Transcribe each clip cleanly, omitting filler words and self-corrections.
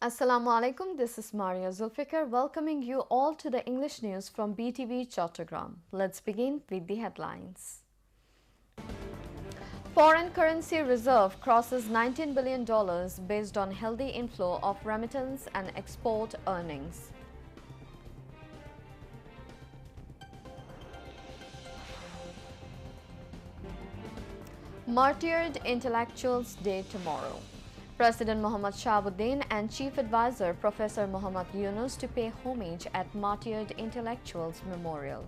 Assalamu alaikum, this is Maria Zulfikar welcoming you all to the English news from Btv Chattogram. Let's begin with the headlines. Foreign currency reserve crosses $19 billion based on healthy inflow of remittance and export earnings. Martyred Intellectuals Day tomorrow. President Muhammad Shahabuddin and Chief Advisor Professor Muhammad Yunus to pay homage at Martyred Intellectuals Memorial.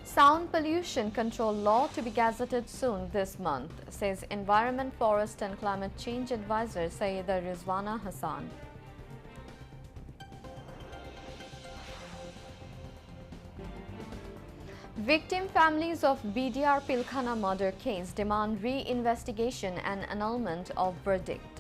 Sound pollution control law to be gazetted soon this month, says Environment, Forest and Climate Change Advisor Sayyida Rizwana Hassan. Victim families of BDR Pilkhana murder case demand re-investigation and annulment of verdict.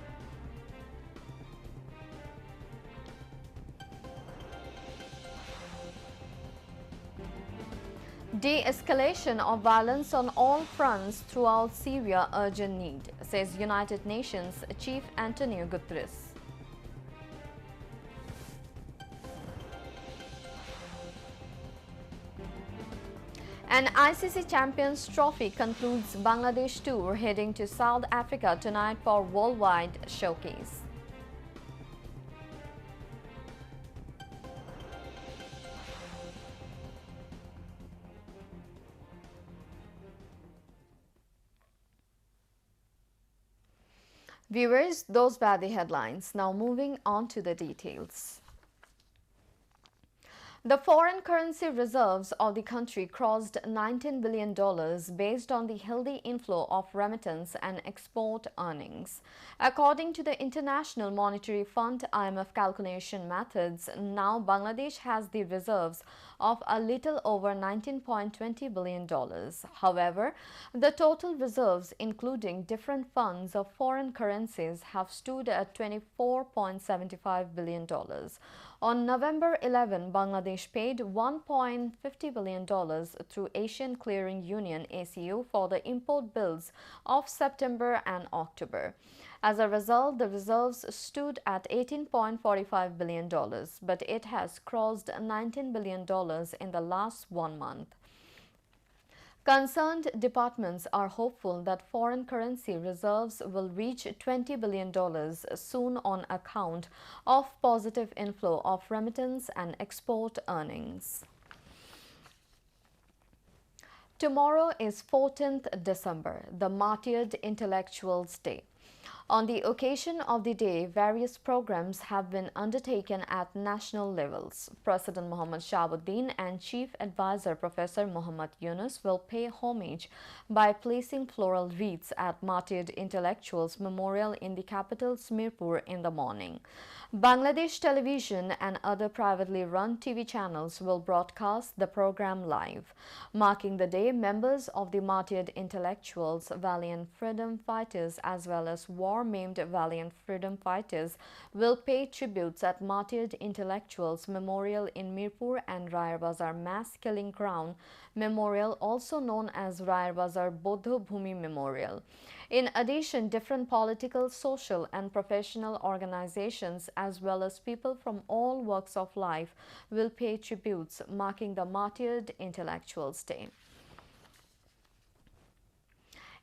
De-escalation of violence on all fronts throughout Syria urgent need, says United Nations Chief Antonio Guterres. An ICC Champions Trophy concludes Bangladesh tour, heading to South Africa tonight for worldwide showcase. Viewers, those were the headlines. Now moving on to the details. The foreign currency reserves of the country crossed $19 billion based on the healthy inflow of remittance and export earnings. According to the International Monetary Fund IMF calculation methods, now Bangladesh has the reserves of a little over $19.20 billion. However, the total reserves, including different funds of foreign currencies, have stood at $24.75 billion. On November 11, Bangladesh paid $1.50 billion through Asian Clearing Union ACU for the import bills of September and October. As a result, the reserves stood at $18.45 billion, but it has crossed $19 billion in the last 1 month. Concerned departments are hopeful that foreign currency reserves will reach $20 billion soon on account of positive inflow of remittance and export earnings. Tomorrow is 14th December, the Martyred Intellectuals Day. On the occasion of the day, various programs have been undertaken at national levels. President Muhammad Shahabuddin and Chief Advisor Professor Muhammad Yunus will pay homage by placing floral wreaths at Martyred Intellectuals Memorial in the capital's Mirpur in the morning. Bangladesh Television and other privately run TV channels will broadcast the program live. Marking the day, members of the Martyred Intellectuals, valiant freedom fighters as well as war-maimed valiant freedom fighters will pay tributes at Martyred Intellectuals Memorial in Mirpur and Rayar Bazar Mass Killing Ground Memorial, also known as Rayar Bazar Bodho Bhumi Memorial. In addition, different political, social and professional organizations as well as people from all walks of life will pay tributes, marking the Martyred Intellectuals Day.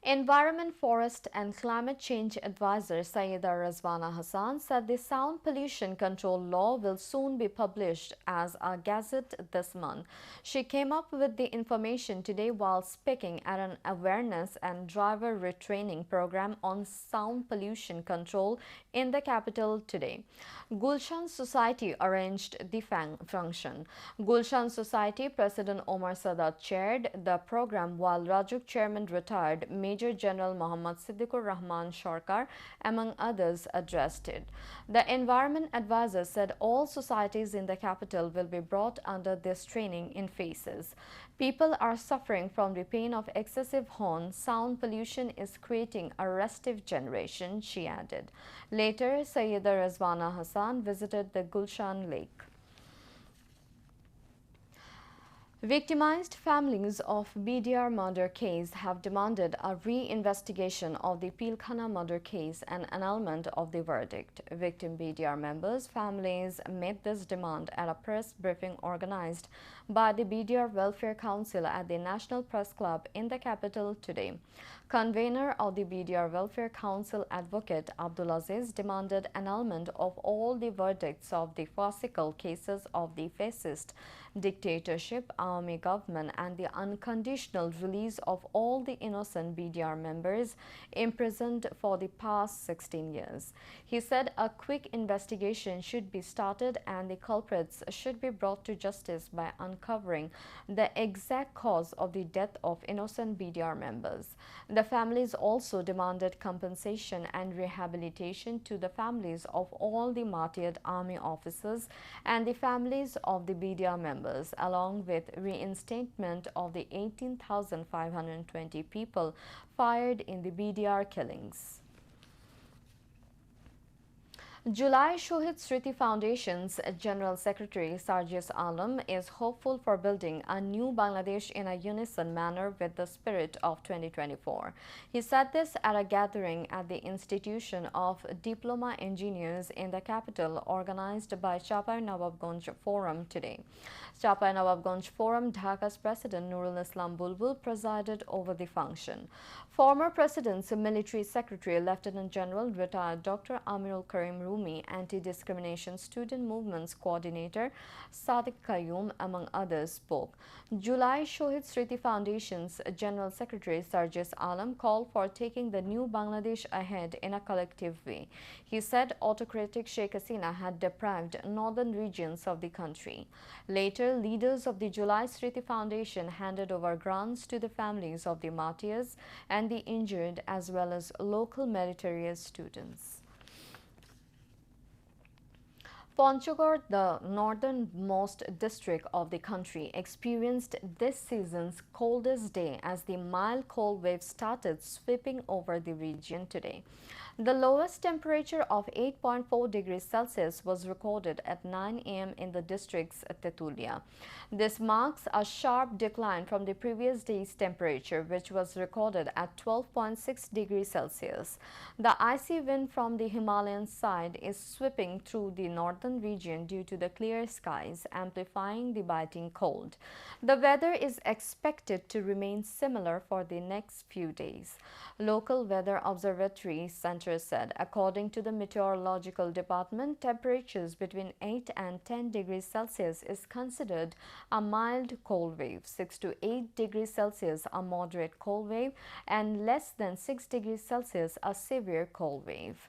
Environment, Forest and Climate Change Advisor Sayyida Rizwana Hassan said the sound pollution control law will soon be published as a gazette this month. She came up with the information today while speaking at an awareness and driver retraining program on sound pollution control in the capital today. Gulshan Society arranged the function. Gulshan Society President Omar Sadat chaired the program while Rajuk Chairman retired Major General Muhammad Siddiqur Rahman Sharkar, among others, addressed it. The environment advisor said all societies in the capital will be brought under this training in phases. People are suffering from the pain of excessive horn. Sound pollution is creating a restive generation, she added. Later, Sayyida Rizwana Hassan visited the Gulshan Lake. Victimized families of BDR murder case have demanded a re-investigation of the Pilkhana murder case and annulment of the verdict. Victim BDR members' families made this demand at a press briefing organized by the BDR Welfare Council at the National Press Club in the capital today. Convener of the BDR Welfare Council, Advocate Abdulaziz, demanded annulment of all the verdicts of the farcical cases of the fascist dictatorship, army government, and the unconditional release of all the innocent BDR members imprisoned for the past 16 years. He said a quick investigation should be started and the culprits should be brought to justice by uncovering the exact cause of the death of innocent BDR members. The families also demanded compensation and rehabilitation to the families of all the martyred army officers and the families of the BDR members, along with reinstatement of the 18,520 people fired in the BDR killings. July Shohid Sriti Foundation's General Secretary Sarjis Alam is hopeful for building a new Bangladesh in a unison manner with the spirit of 2024. He said this at a gathering at the Institution of Diploma Engineers in the capital organized by Chapai-Nawabganj Forum today. Chapai-Nawabganj Forum Dhaka's President Nurul Islam Bulbul presided over the function. Former President's Military Secretary Lieutenant General retired Dr. Amirul Karim Rumi, Anti-Discrimination Student Movement's Coordinator Sadiq Qayyum, among others, spoke. July Shohid Sriti Foundation's General Secretary Sarjis Alam called for taking the new Bangladesh ahead in a collective way. He said autocratic Sheikh Hasina had deprived northern regions of the country. Later, leaders of the July Sriti Foundation handed over grants to the families of the martyrs and the injured as well as local meritorious students. Panchagod, the northernmost district of the country, experienced this season's coldest day as the mild cold wave started sweeping over the region today. The lowest temperature of 8.4 degrees Celsius was recorded at 9 a.m. in the district's Tetulia. This marks a sharp decline from the previous day's temperature, which was recorded at 12.6 degrees Celsius. The icy wind from the Himalayan side is sweeping through the northern region due to the clear skies, amplifying the biting cold. The weather is expected to remain similar for the next few days. Local weather observatory center said, according to the meteorological department, temperatures between 8 and 10 degrees Celsius is considered a mild cold wave, 6 to 8 degrees Celsius a moderate cold wave, and less than 6 degrees Celsius a severe cold wave.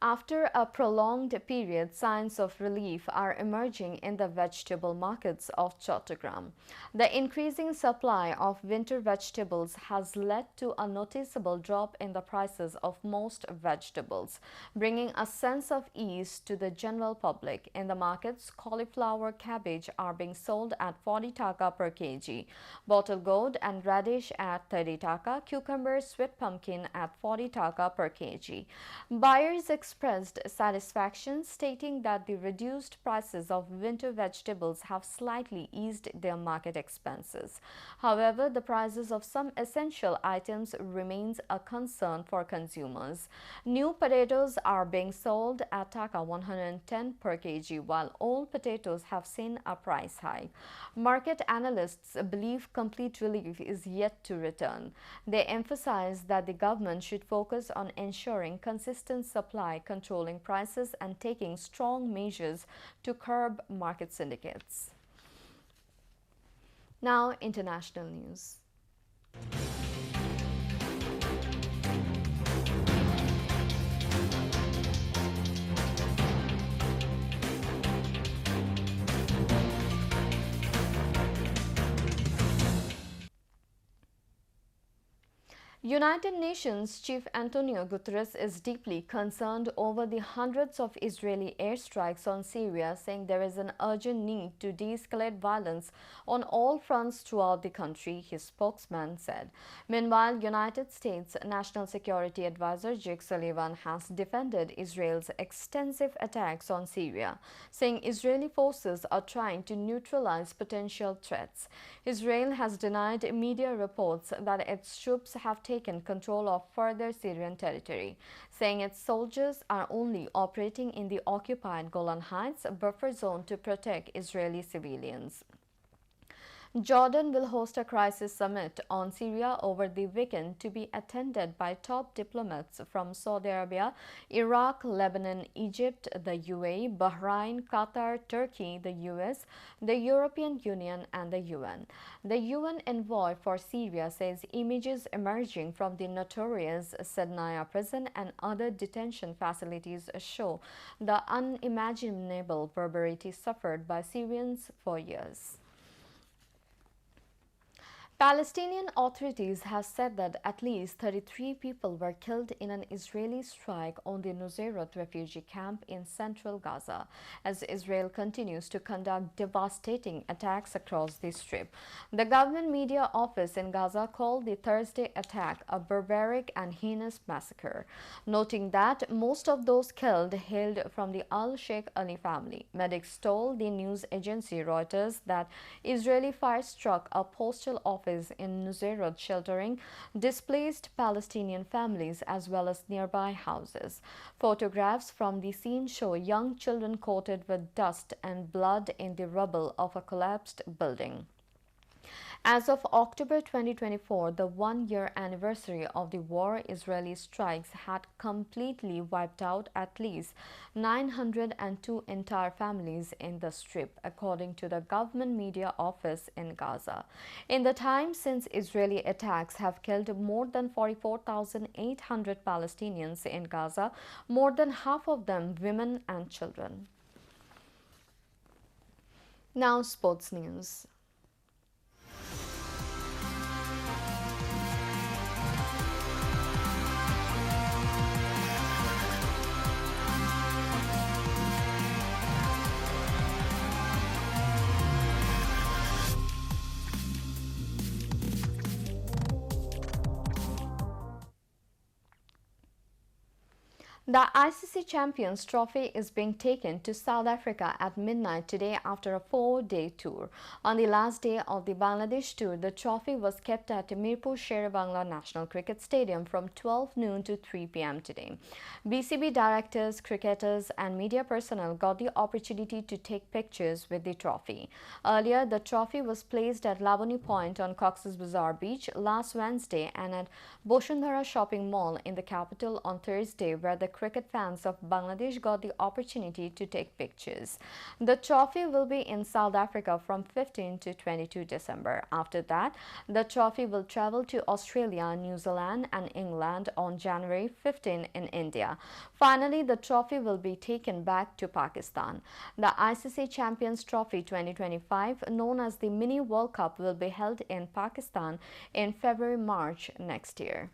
After a prolonged period, signs of relief are emerging in the vegetable markets of Chattogram. The increasing supply of winter vegetables has led to a noticeable drop in the prices of most vegetables, bringing a sense of ease to the general public. In the markets, cauliflower, cabbage are being sold at 40 taka per kg, bottle gourd and radish at 30 taka, cucumber, sweet pumpkin at 40 taka per kg. Buyers expressed satisfaction, stating that the reduced prices of winter vegetables have slightly eased their market expenses. However, the prices of some essential items remains a concern for consumers. New potatoes are being sold at taka 110 per kg, while old potatoes have seen a price hike. Market analysts believe complete relief is yet to return. They emphasize that the government should focus on ensuring consistent supply, controlling prices, and taking strong measures to curb market syndicates. Now, international news. United Nations Chief Antonio Guterres is deeply concerned over the hundreds of Israeli airstrikes on Syria, saying there is an urgent need to de-escalate violence on all fronts throughout the country, his spokesman said. Meanwhile, United States National Security Advisor Jake Sullivan has defended Israel's extensive attacks on Syria, saying Israeli forces are trying to neutralize potential threats. Israel has denied media reports that its troops have taken control of further Syrian territory, saying its soldiers are only operating in the occupied Golan Heights buffer zone to protect Israeli civilians. Jordan will host a crisis summit on Syria over the weekend to be attended by top diplomats from Saudi Arabia, Iraq, Lebanon, Egypt, the UAE, Bahrain, Qatar, Turkey, the US, the European Union, and the UN. The UN envoy for Syria says images emerging from the notorious Sednaya prison and other detention facilities show the unimaginable barbarity suffered by Syrians for years. Palestinian authorities have said that at least 33 people were killed in an Israeli strike on the Nuseirat refugee camp in central Gaza, as Israel continues to conduct devastating attacks across the Strip. The government media office in Gaza called the Thursday attack a barbaric and heinous massacre, noting that most of those killed hailed from the al-Sheikh Ali family. Medics told the news agency Reuters that Israeli fire struck a postal office in Nuseirat, sheltering displaced Palestinian families as well as nearby houses. Photographs from the scene show young children coated with dust and blood in the rubble of a collapsed building. As of October 2024, the one-year anniversary of the war, Israeli strikes had completely wiped out at least 902 entire families in the Strip, according to the government media office in Gaza. In the time since Israeli attacks have killed more than 44,800 Palestinians in Gaza, more than half of them women and children. Now, sports news. The ICC Champions Trophy is being taken to South Africa at midnight today after a 4-day tour. On the last day of the Bangladesh tour, the trophy was kept at Mirpur Sher-e-Bangla National Cricket Stadium from 12 noon to 3 p.m. today. BCB directors, cricketers and media personnel got the opportunity to take pictures with the trophy. Earlier, the trophy was placed at Laboni Point on Cox's Bazar Beach last Wednesday and at Boshundhara Shopping Mall in the capital on Thursday, where the cricket fans of Bangladesh got the opportunity to take pictures. The trophy will be in South Africa from 15 to 22 December. After that, the trophy will travel to Australia, New Zealand and England on January 15 in India. Finally, the trophy will be taken back to Pakistan. The ICC Champions Trophy 2025, known as the Mini World Cup, will be held in Pakistan in February-March next year.